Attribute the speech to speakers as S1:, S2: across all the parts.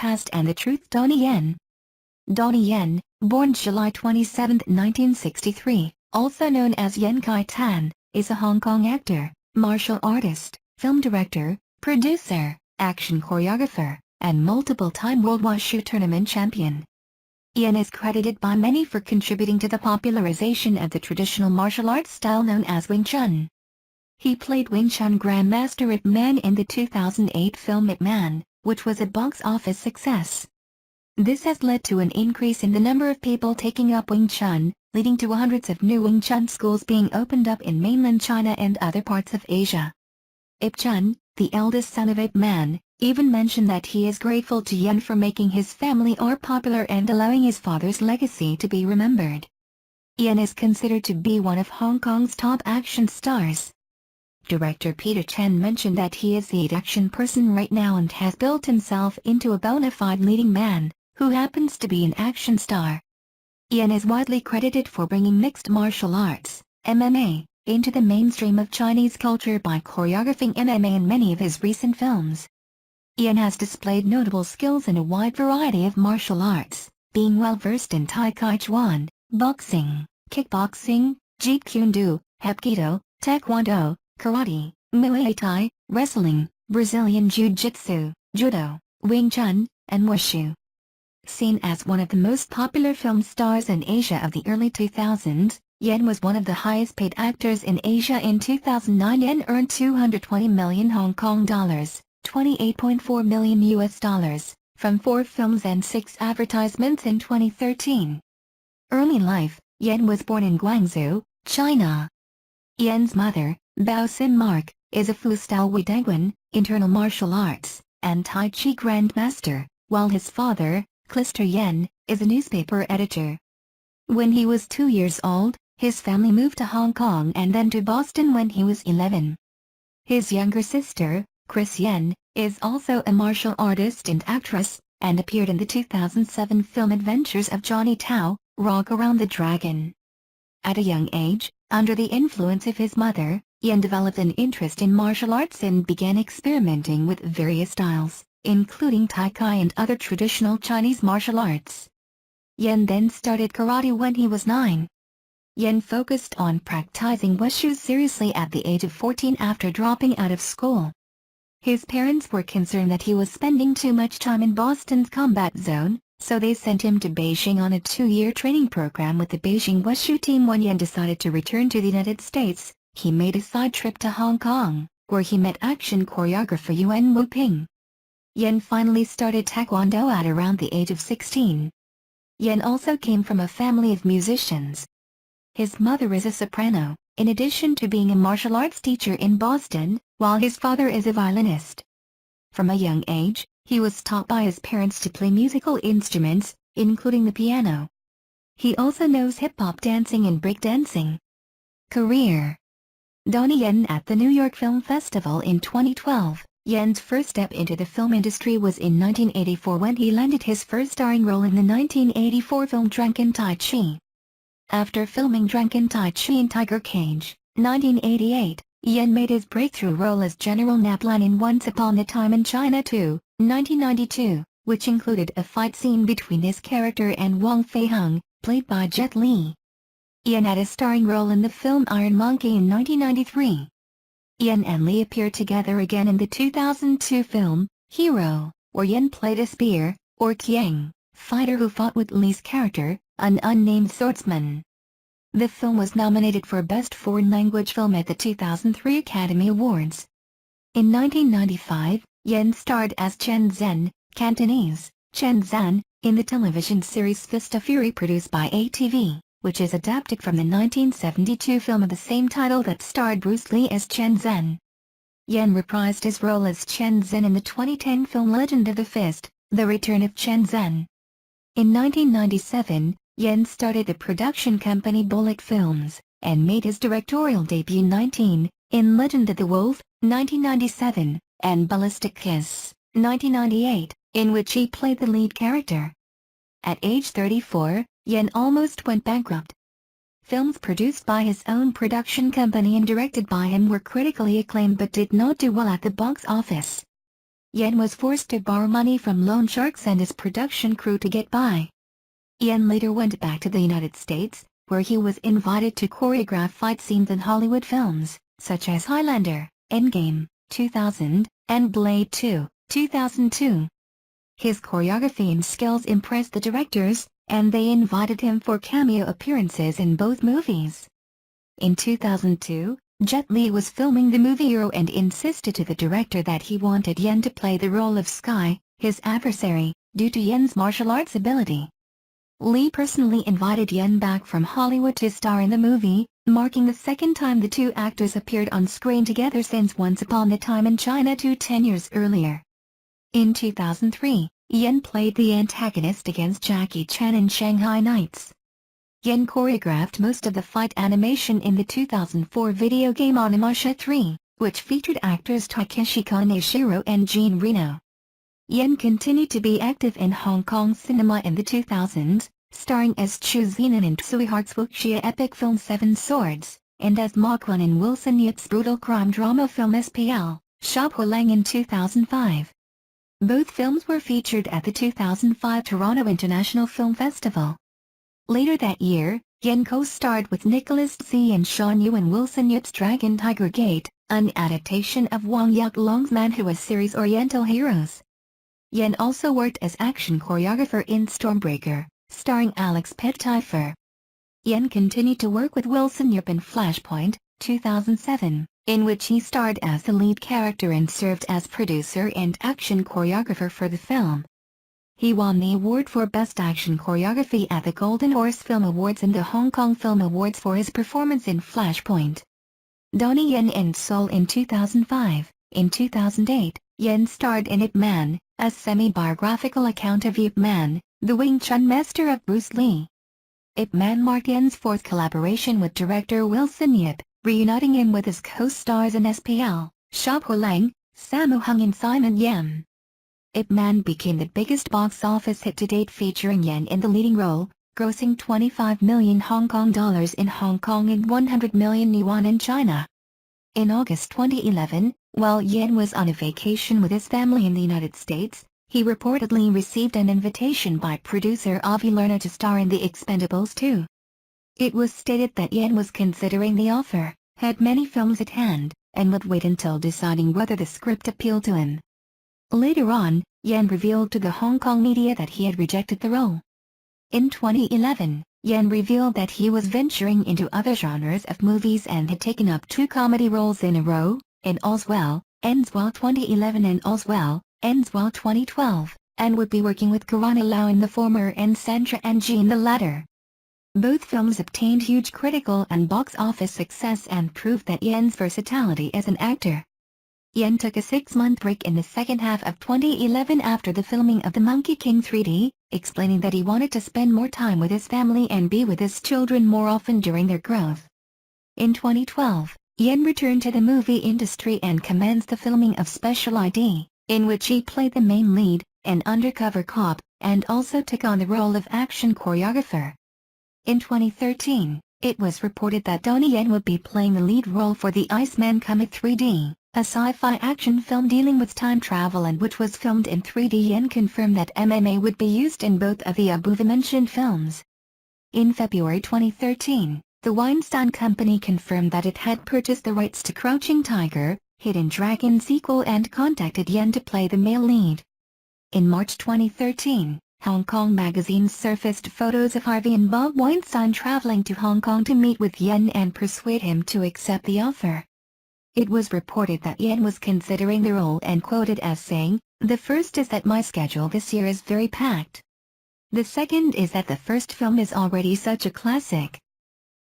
S1: Past and the Truth. Donnie Yen. Donnie Yen, born July 27, 1963, also known as Yen Kai Tan, is a Hong Kong actor, martial artist, film director, producer, action choreographer, and multiple-time World Wushu Tournament champion. Yen is credited by many for contributing to the popularization of the traditional martial arts style known as Wing Chun. He played Wing Chun grandmaster Ip Man in the 2008 film Ip Man, which was a box office success. This has led to an increase in the number of people taking up Wing Chun, leading to hundreds of new Wing Chun schools being opened up in mainland China and other parts of Asia. Ip Chun, the eldest son of Ip Man, even mentioned that he is grateful to Yen for making his family more popular and allowing his father's legacy to be remembered. Yen is considered to be one of Hong Kong's top action stars. Director Peter Chen mentioned that he is the action person right now and has built himself into a bona fide leading man, who happens to be an action star. Yen is widely credited for bringing mixed martial arts, MMA, into the mainstream of Chinese culture by choreographing MMA in many of his recent films. Yen has displayed notable skills in a wide variety of martial arts, being well versed in Tai Chi Chuan, boxing, kickboxing, Jeet Kune Do, Hapkido, Taekwondo, Karate, Muay Thai, wrestling, Brazilian Jiu-Jitsu, Judo, Wing Chun, and Wushu. Seen as one of the most popular film stars in Asia of the early 2000s, Yen was one of the highest-paid actors in Asia in 2009. Yen earned 220 million Hong Kong dollars, $28.4 million US dollars, from 4 films and 6 advertisements in 2013. Early life: Yen was born in Guangzhou, China. Yen's mother, Bao Sim Mark, is a Fu-style Wudangwan, internal martial arts, and Tai Chi grandmaster, while his father, Clister Yen, is a newspaper editor. When he was 2 years old, his family moved to Hong Kong and then to Boston when he was 11. His younger sister, Chris Yen, is also a martial artist and actress, and appeared in the 2007 film Adventures of Johnny Tao, Rock Around the Dragon. At a young age, under the influence of his mother, Yen developed an interest in martial arts and began experimenting with various styles, including Tai Chi and other traditional Chinese martial arts. Yen then started karate when he was 9. Yen focused on practicing wushu seriously at the age of 14 after dropping out of school. His parents were concerned that he was spending too much time in Boston's combat zone, so they sent him to Beijing on a 2-year training program with the Beijing Wushu team. When Yen decided to return to the United States, he made a side trip to Hong Kong, where he met action choreographer Yuan Wu-ping. Yen finally started Taekwondo at around the age of 16. Yen also came from a family of musicians. His mother is a soprano, in addition to being a martial arts teacher in Boston, while his father is a violinist. From a young age, he was taught by his parents to play musical instruments, including the piano. He also knows hip-hop dancing and breakdancing. Career: Donnie Yen. At the New York Film Festival in 2012, Yen's first step into the film industry was in 1984 when he landed his first starring role in the 1984 film Drunken Tai Chi. After filming Drunken Tai Chi in Tiger Cage, 1988, Yen made his breakthrough role as General Naplan in Once Upon a Time in China 2, 1992, which included a fight scene between his character and Wong Fei-hung, played by Jet Li. Yen had a starring role in the film Iron Monkey in 1993. Yen and Li appeared together again in the 2002 film, Hero, where Yen played a spear, or Kiang, fighter who fought with Li's character, an unnamed swordsman. The film was nominated for Best Foreign Language Film at the 2003 Academy Awards. In 1995, Yen starred as Chen Zhen, Cantonese, Chen Zan, in the television series Fist of Fury produced by ATV, which is adapted from the 1972 film of the same title that starred Bruce Lee as Chen Zhen. Yen reprised his role as Chen Zhen in the 2010 film Legend of the Fist, The Return of Chen Zhen. In 1997, Yen started the production company Bullock Films, and made his directorial debut 19, in Legend of the Wolf, 1997, and Ballistic Kiss, 1998, in which he played the lead character. At age 34, Yen almost went bankrupt. Films produced by his own production company and directed by him were critically acclaimed but did not do well at the box office. Yen was forced to borrow money from loan sharks and his production crew to get by. Yen later went back to the United States, where he was invited to choreograph fight scenes in Hollywood films, such as Highlander, Endgame, 2000, and Blade 2, 2002. His choreography and skills impressed the directors, and they invited him for cameo appearances in both movies. In 2002, Jet Li was filming the movie Euro and insisted to the director that he wanted Yen to play the role of Sky, his adversary, due to Yen's martial arts ability. Li personally invited Yen back from Hollywood to star in the movie, marking the second time the two actors appeared on screen together since Once Upon a Time in China 10 years earlier. In 2003, Yen played the antagonist against Jackie Chan in Shanghai Nights. Yen choreographed most of the fight animation in the 2004 video game Onimusha 3, which featured actors Takeshi Kaneshiro and Jean Reno. Yen continued to be active in Hong Kong cinema in the 2000s, starring as Chu Zenan in Tsui Hart's wuxia epic film Seven Swords, and as Ma Quan in Wilson Yip's brutal crime drama film SPL, Sha Po Lang in 2005. Both films were featured at the 2005 Toronto International Film Festival. Later that year, Yen co-starred with Nicholas Tse and Sean Yu in Wilson Yip's Dragon Tiger Gate, an adaptation of Wang Yuklong's manhua series Oriental Heroes. Yen also worked as action choreographer in Stormbreaker, starring Alex Pettyfer. Yen continued to work with Wilson Yip in Flashpoint, 2007, in which he starred as the lead character and served as producer and action choreographer for the film. He won the award for Best Action Choreography at the Golden Horse Film Awards and the Hong Kong Film Awards for his performance in Flashpoint. Donnie Yen in Seoul in 2005. In 2008, Yen starred in Ip Man, a semi-biographical account of Ip Man, the Wing Chun master of Bruce Lee. Ip Man marked Yen's fourth collaboration with director Wilson Yip, reuniting him with his co-stars in SPL, Sha Po Lang, Sammo Hung and Simon Yam. Ip Man became the biggest box office hit to date, featuring Yen in the leading role, grossing 25 million Hong Kong dollars in Hong Kong and 100 million yuan in China. In August 2011, while Yen was on a vacation with his family in the United States, he reportedly received an invitation by producer Avi Lerner to star in The Expendables 2. It was stated that Yen was considering the offer, had many films at hand, and would wait until deciding whether the script appealed to him. Later on, Yen revealed to the Hong Kong media that he had rejected the role. In 2011, Yen revealed that he was venturing into other genres of movies and had taken up 2 comedy roles in a row, in All's Well, Ends Well 2011 and All's Well, Ends Well 2012, and would be working with Karana Lau in the former and Sandra Ng in the latter. Both films obtained huge critical and box office success and proved that Yen's versatility as an actor. Yen took a 6-month break in the second half of 2011 after the filming of The Monkey King 3D, explaining that he wanted to spend more time with his family and be with his children more often during their growth. In 2012, Yen returned to the movie industry and commenced the filming of Special ID, in which he played the main lead, an undercover cop, and also took on the role of action choreographer. In 2013, it was reported that Donnie Yen would be playing the lead role for The Iceman Comet 3D, a sci-fi action film dealing with time travel and which was filmed in 3D. Yen confirmed that MMA would be used in both of the above-mentioned films. In February 2013, the Weinstein Company confirmed that it had purchased the rights to Crouching Tiger, Hidden Dragon sequel and contacted Yen to play the male lead. In March 2013, Hong Kong magazine surfaced photos of Harvey and Bob Weinstein traveling to Hong Kong to meet with Yen and persuade him to accept the offer. It was reported that Yen was considering the role and quoted as saying, "The first is that my schedule this year is very packed. The second is that the first film is already such a classic.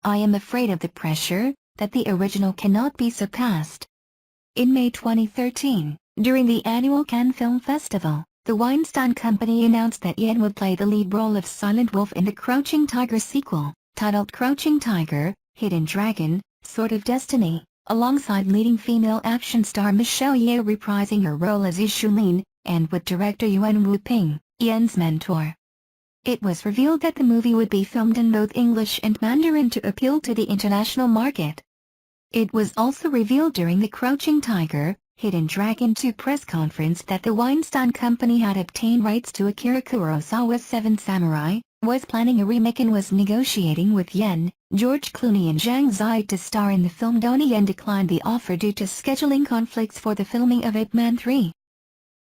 S1: I am afraid of the pressure, that the original cannot be surpassed." In May 2013, during the annual Cannes Film Festival, the Weinstein Company announced that Yen would play the lead role of Silent Wolf in the Crouching Tiger sequel, titled Crouching Tiger, Hidden Dragon, Sword of Destiny, alongside leading female action star Michelle Yeoh reprising her role as Ishu Lin, and with director Yuan Wu Ping, Yen's mentor. It was revealed that the movie would be filmed in both English and Mandarin to appeal to the international market. It was also revealed during the Crouching Tiger, Hidden Dragon 2 press conference that the Weinstein Company had obtained rights to Akira Kurosawa's Seven Samurai, was planning a remake and was negotiating with Yen, George Clooney and Zhang Ziyi to star in the film. Donnie Yen declined the offer due to scheduling conflicts for the filming of Ip Man 3.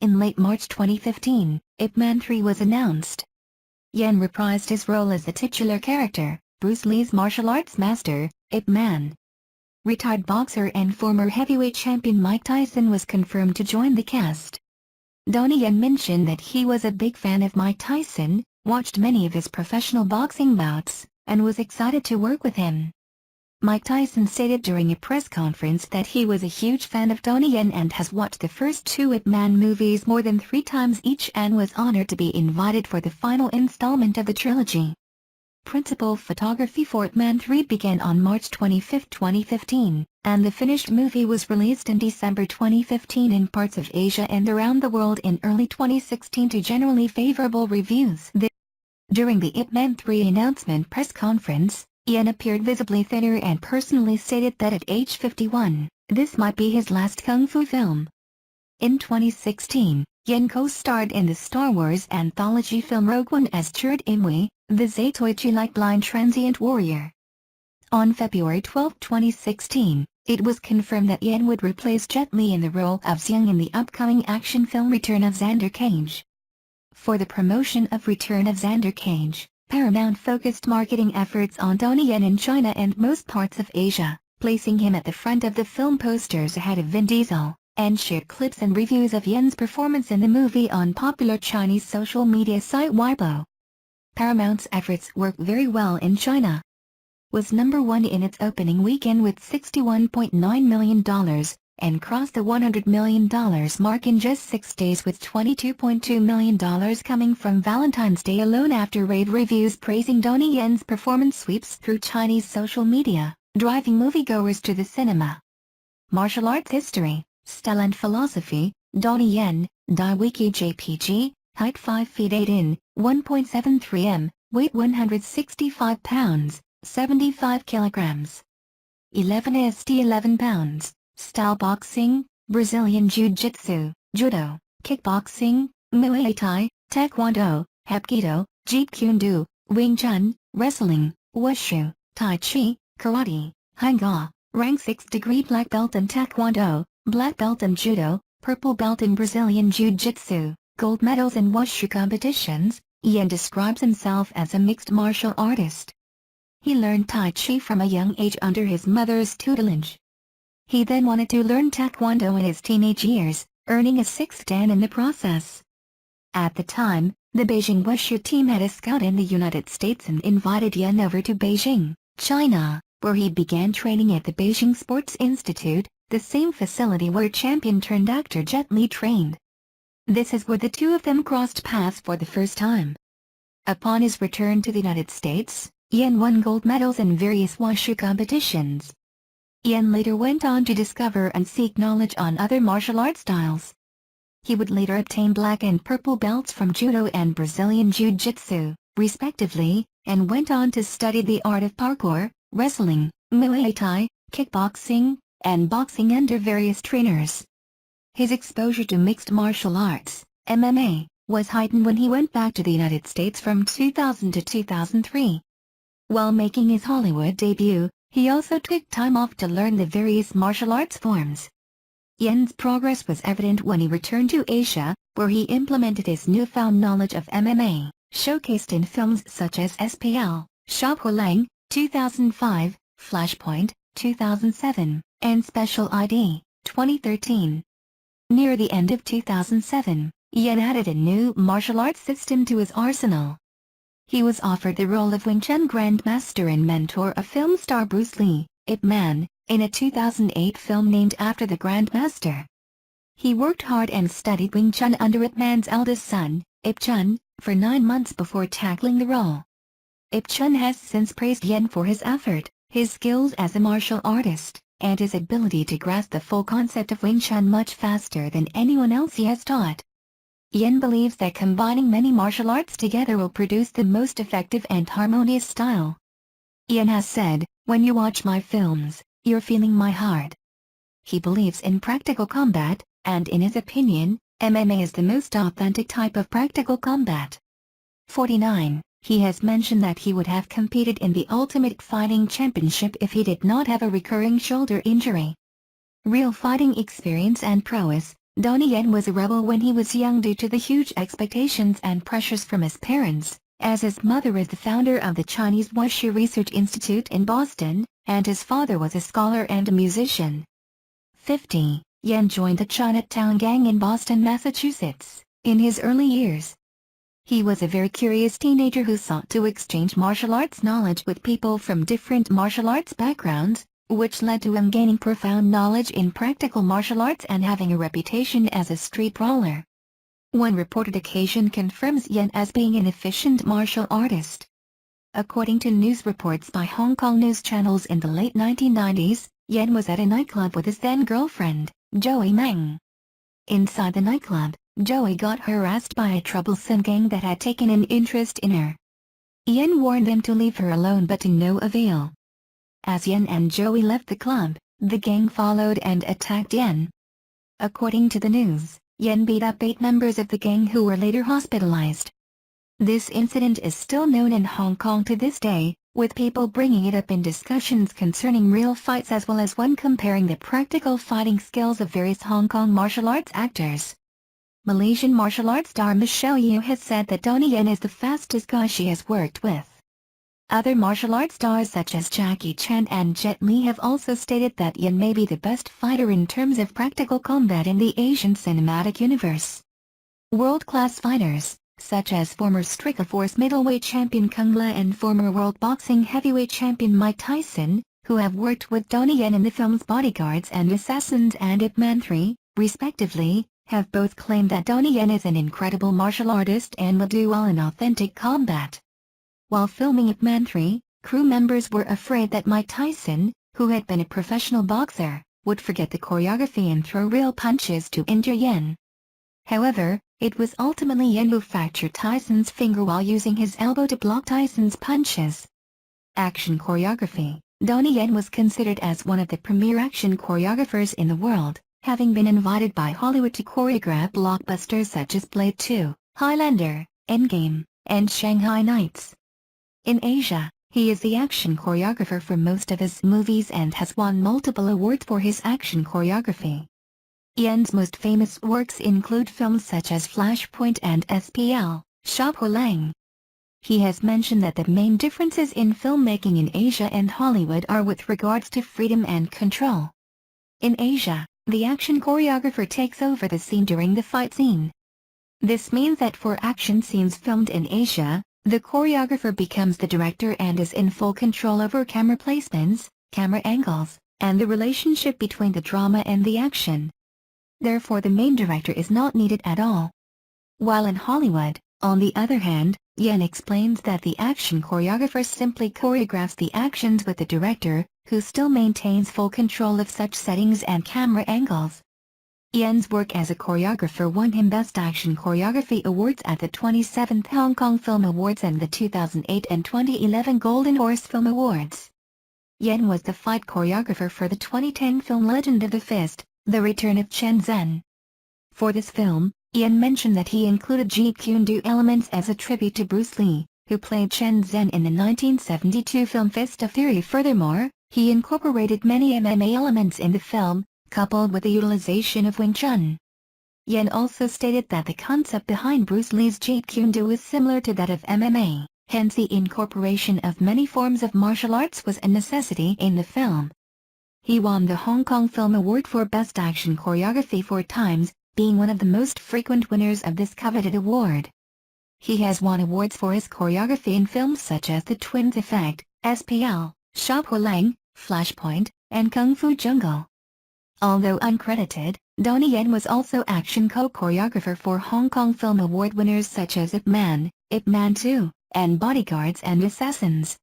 S1: In late March 2015, Ip Man 3 was announced. Yen reprised his role as the titular character, Bruce Lee's martial arts master, Ip Man. Retired boxer and former heavyweight champion Mike Tyson was confirmed to join the cast. Donnie Yen mentioned that he was a big fan of Mike Tyson, watched many of his professional boxing bouts, and was excited to work with him. Mike Tyson stated during a press conference that he was a huge fan of Donnie Yen and has watched the first 2 Ip Man movies more than 3 times each and was honored to be invited for the final installment of the trilogy. Principal photography for Ip Man 3 began on March 25, 2015, and the finished movie was released in December 2015 in parts of Asia and around the world in early 2016 to generally favorable reviews. During the Ip Man 3 announcement press conference, Yen appeared visibly thinner and personally stated that at age 51, this might be his last kung fu film. In 2016, Yen co-starred in the Star Wars anthology film Rogue One as Chirrut Imwe, the Zatoichi-like blind transient warrior. On February 12, 2016, it was confirmed that Yen would replace Jet Li in the role of Xiang in the upcoming action film Return of Xander Cage. For the promotion of Return of Xander Cage, Paramount focused marketing efforts on Donnie Yen in China and most parts of Asia, placing him at the front of the film posters ahead of Vin Diesel, and shared clips and reviews of Yen's performance in the movie on popular Chinese social media site Weibo. Paramount's efforts worked very well in China. Was number 1 in its opening weekend with $61.9 million, and crossed the $100 million mark in just 6 days with $22.2 million coming from Valentine's Day alone after rave reviews praising Donnie Yen's performance sweeps through Chinese social media, driving moviegoers to the cinema. Martial arts history, style and philosophy. Donnie Yen, Dai Wiki JPG, height 5 feet 8 in, 1.73 m, weight 165 pounds, 75 kilograms. 11 st 11 pounds, style boxing, Brazilian Jiu-Jitsu, Judo, Kickboxing, Muay Thai, Taekwondo, Hapkido, Jeet Kune Do, Wing Chun, Wrestling, Wushu, Tai Chi, Karate, Hanga, rank 6th degree black belt in Taekwondo, black belt in Judo, purple belt in Brazilian Jiu-Jitsu, gold medals in Wushu competitions. Yen describes himself as a mixed martial artist. He learned Tai Chi from a young age under his mother's tutelage. He then wanted to learn Taekwondo in his teenage years, earning a 6th dan in the process. At the time, the Beijing Wushu team had a scout in the United States and invited Yen over to Beijing, China, where he began training at the Beijing Sports Institute, the same facility where champion-turned-actor Jet Li trained. This is where the two of them crossed paths for the first time. Upon his return to the United States, Yen won gold medals in various Wushu competitions. Yen later went on to discover and seek knowledge on other martial art styles. He would later obtain black and purple belts from Judo and Brazilian Jiu-Jitsu, respectively, and went on to study the art of parkour, wrestling, Muay Thai, kickboxing, and boxing under various trainers. His exposure to mixed martial arts, MMA, was heightened when he went back to the United States from 2000 to 2003. While making his Hollywood debut, he also took time off to learn the various martial arts forms. Yen's progress was evident when he returned to Asia, where he implemented his newfound knowledge of MMA, showcased in films such as SPL, Sha Po Lang, 2005, Flashpoint, 2007, and Special ID, 2013. Near the end of 2007, Yen added a new martial arts system to his arsenal. He was offered the role of Wing Chun grandmaster and mentor of film star Bruce Lee, Ip Man, in a 2008 film named after the grandmaster. He worked hard and studied Wing Chun under Ip Man's eldest son, Ip Chun, for 9 months before tackling the role. Ip Chun has since praised Yen for his effort, his skills as a martial artist, and his ability to grasp the full concept of Wing Chun much faster than anyone else he has taught. Yen believes that combining many martial arts together will produce the most effective and harmonious style. Yen has said, "When you watch my films, you're feeling my heart. He believes in practical combat, and in his opinion, MMA is the most authentic type of practical combat. 49. He has mentioned that he would have competed in the Ultimate Fighting Championship if he did not have a recurring shoulder injury. Real fighting experience and prowess. Donnie Yen was a rebel when he was young due to the huge expectations and pressures from his parents, as his mother is the founder of the Chinese Wushu Research Institute in Boston, and his father was a scholar and a musician. 50. Yen joined the Chinatown Gang in Boston, Massachusetts, in his early years. He was a very curious teenager who sought to exchange martial arts knowledge with people from different martial arts backgrounds, which led to him gaining profound knowledge in practical martial arts and having a reputation as a street brawler. One reported occasion confirms Yen as being an efficient martial artist. According to news reports by Hong Kong news channels in the late 1990s, Yen was at a nightclub with his then-girlfriend, Joey Meng. Inside the nightclub, Joey got harassed by a troublesome gang that had taken an interest in her. Yen warned them to leave her alone, but to no avail. As Yen and Joey left the club, the gang followed and attacked Yen. According to the news, Yen beat up 8 members of the gang who were later hospitalized. This incident is still known in Hong Kong to this day, with people bringing it up in discussions concerning real fights as well as when comparing the practical fighting skills of various Hong Kong martial arts actors. Malaysian martial arts star Michelle Yeoh has said that Donnie Yen is the fastest guy she has worked with. Other martial arts stars such as Jackie Chan and Jet Li have also stated that Yen may be the best fighter in terms of practical combat in the Asian cinematic universe. World-class fighters, such as former Strikeforce middleweight champion Kung Le and former world boxing heavyweight champion Mike Tyson, who have worked with Donnie Yen in the films Bodyguards and Assassins and Ip Man 3, respectively, have both claimed that Donnie Yen is an incredible martial artist and will do well in authentic combat. While filming Ip Man 3, crew members were afraid that Mike Tyson, who had been a professional boxer, would forget the choreography and throw real punches to injure Yen. However, it was ultimately Yen who fractured Tyson's finger while using his elbow to block Tyson's punches. Action choreography. Donnie Yen was considered as one of the premier action choreographers in the world, having been invited by Hollywood to choreograph blockbusters such as Blade 2, Highlander, Endgame, and Shanghai Nights. In Asia, he is the action choreographer for most of his movies and has won multiple awards for his action choreography. Yen's most famous works include films such as Flashpoint and SPL, Sha Po Lang. He has mentioned that the main differences in filmmaking in Asia and Hollywood are with regards to freedom and control. In Asia, the action choreographer takes over the scene during the fight scene. This means that for action scenes filmed in Asia, the choreographer becomes the director and is in full control over camera placements, camera angles, and the relationship between the drama and the action. Therefore the main director is not needed at all. While in Hollywood, on the other hand, Yen explains that the action choreographer simply choreographs the actions with the director, who still maintains full control of such settings and camera angles. Yen's work as a choreographer won him Best Action Choreography Awards at the 27th Hong Kong Film Awards and the 2008 and 2011 Golden Horse Film Awards. Yen was the fight choreographer for the 2010 film Legend of the Fist, The Return of Chen Zhen. For this film, Yen mentioned that he included Jeet Kune Do elements as a tribute to Bruce Lee, who played Chen Zhen in the 1972 film Fist of Fury. Furthermore, he incorporated many MMA elements in the film, coupled with the utilization of Wing Chun. Yen also stated that the concept behind Bruce Lee's Jeet Kune Do is similar to that of MMA, hence the incorporation of many forms of martial arts was a necessity in the film. He won the Hong Kong Film Award for Best Action Choreography 4 times, being one of the most frequent winners of this coveted award. He has won awards for his choreography in films such as The Twins Effect, SPL, Sha Po Lang, Flashpoint, and Kung Fu Jungle. Although uncredited, Donnie Yen was also action co-choreographer for Hong Kong Film Award winners such as Ip Man 2, and Bodyguards and Assassins.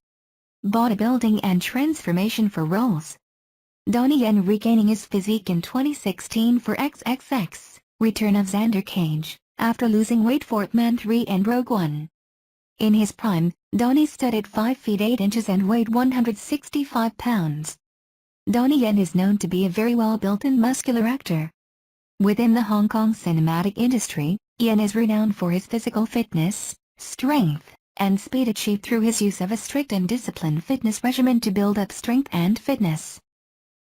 S1: Bodybuilding and transformation for roles. Donnie Yen regaining his physique in 2016 for XXX, Return of Xander Cage, after losing weight for Ip Man 3 and Rogue One. In his prime, Donnie stood at 5 feet 8 inches and weighed 165 pounds. Donnie Yen is known to be a very well-built and muscular actor. Within the Hong Kong cinematic industry, Yen is renowned for his physical fitness, strength, and speed achieved through his use of a strict and disciplined fitness regimen to build up strength and fitness.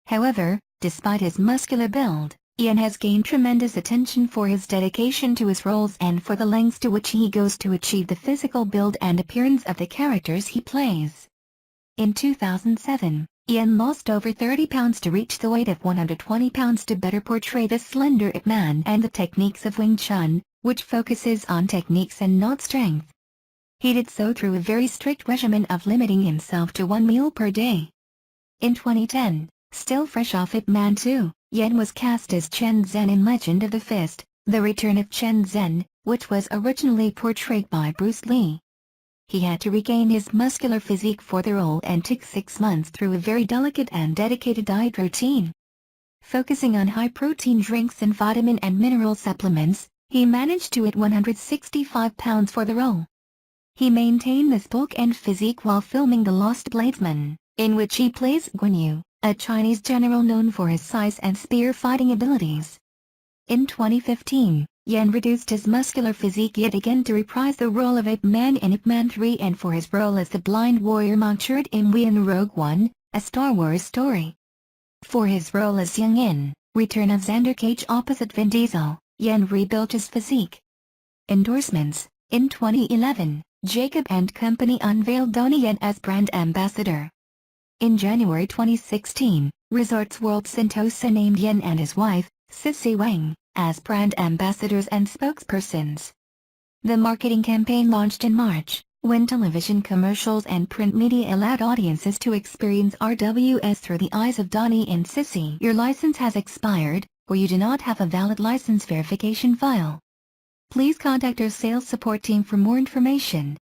S1: However, despite his muscular build, Yen has gained tremendous attention for his dedication to his roles and for the lengths to which he goes to achieve the physical build and appearance of the characters he plays. In 2007, Yen lost over 30 pounds to reach the weight of 120 pounds to better portray the slender Ip Man and the techniques of Wing Chun, which focuses on techniques and not strength. He did so through a very strict regimen of limiting himself to one meal per day. In 2010, still fresh off Ip Man 2, Yen was cast as Chen Zhen in Legend of the Fist, The Return of Chen Zhen, which was originally portrayed by Bruce Lee. He had to regain his muscular physique for the role and took 6 months through a very delicate and dedicated diet routine. Focusing on high-protein drinks and vitamin and mineral supplements, he managed to hit 165 pounds for the role. He maintained this bulk and physique while filming The Lost Bladesman, in which he plays Guan Yu, a Chinese general known for his size and spear fighting abilities. In 2015, Yen reduced his muscular physique yet again to reprise the role of Ip Man in Ip Man 3 and for his role as the blind warrior Mangchut in Wei in Rogue One, a Star Wars story. For his role as Young in Return of Xander Cage opposite Vin Diesel, Yen rebuilt his physique. Endorsements. In 2011, Jacob & Company unveiled Donnie Yen as brand ambassador. In January 2016, Resorts World Sentosa named Yen and his wife, Sissy Wang, as brand ambassadors and spokespersons. The marketing campaign launched in March, when television commercials and print media allowed audiences to experience RWS through the eyes of Donnie and Sissy. Your license has expired, or you do not have a valid license verification file. Please contact our sales support team for more information.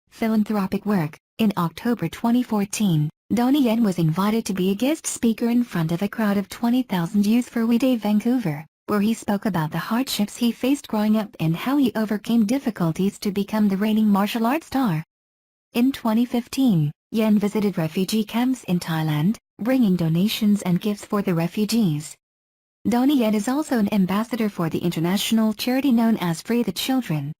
S1: Philanthropic work. In October 2014, Donnie Yen was invited to be a guest speaker in front of a crowd of 20,000 youth for We Day Vancouver, where he spoke about the hardships he faced growing up and how he overcame difficulties to become the reigning martial arts star. In 2015, Yen visited refugee camps in Thailand, bringing donations and gifts for the refugees. Donnie Yen is also an ambassador for the international charity known as Free the Children.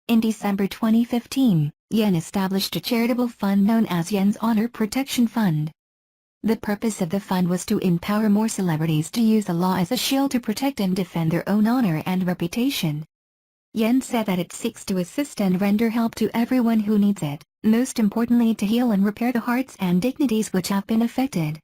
S1: In December 2015, Yen established a charitable fund known as Yen's Honor Protection Fund. The purpose of the fund was to empower more celebrities to use the law as a shield to protect and defend their own honor and reputation. Yen said that it seeks to assist and render help to everyone who needs it, most importantly to heal and repair the hearts and dignities which have been affected.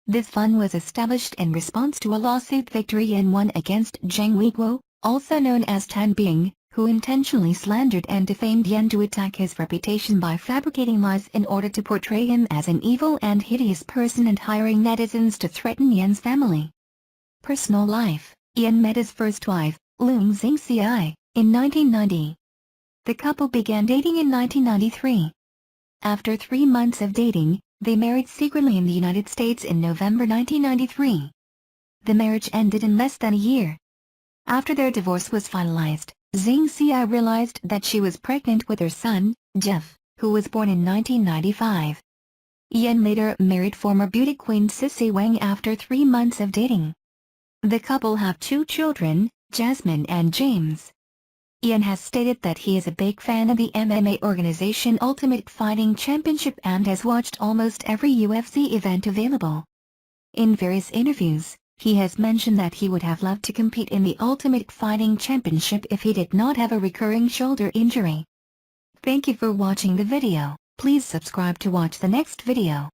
S1: This fund was established in response to a lawsuit victory Yen won against Zhang Weiguo, also known as Tan Bing, who intentionally slandered and defamed Yen to attack his reputation by fabricating lies in order to portray him as an evil and hideous person and hiring netizens to threaten Yen's family. Personal life. Yen met his first wife, Leung Xingxi, in 1990. The couple began dating in 1993. After 3 months of dating, they married secretly in the United States in November 1993. The marriage ended in less than a year. After their divorce was finalized, Xingxi realized that she was pregnant with her son, Jeff, who was born in 1995. Yen later married former beauty queen Sissy Wang after 3 months of dating. The couple have 2 children, Jasmine and James. Yen has stated that he is a big fan of the MMA organization Ultimate Fighting Championship and has watched almost every UFC event available. In various interviews, he has mentioned that he would have loved to compete in the Ultimate Fighting Championship if he did not have a recurring shoulder injury. Thank you for watching the video. Please subscribe to watch the next video.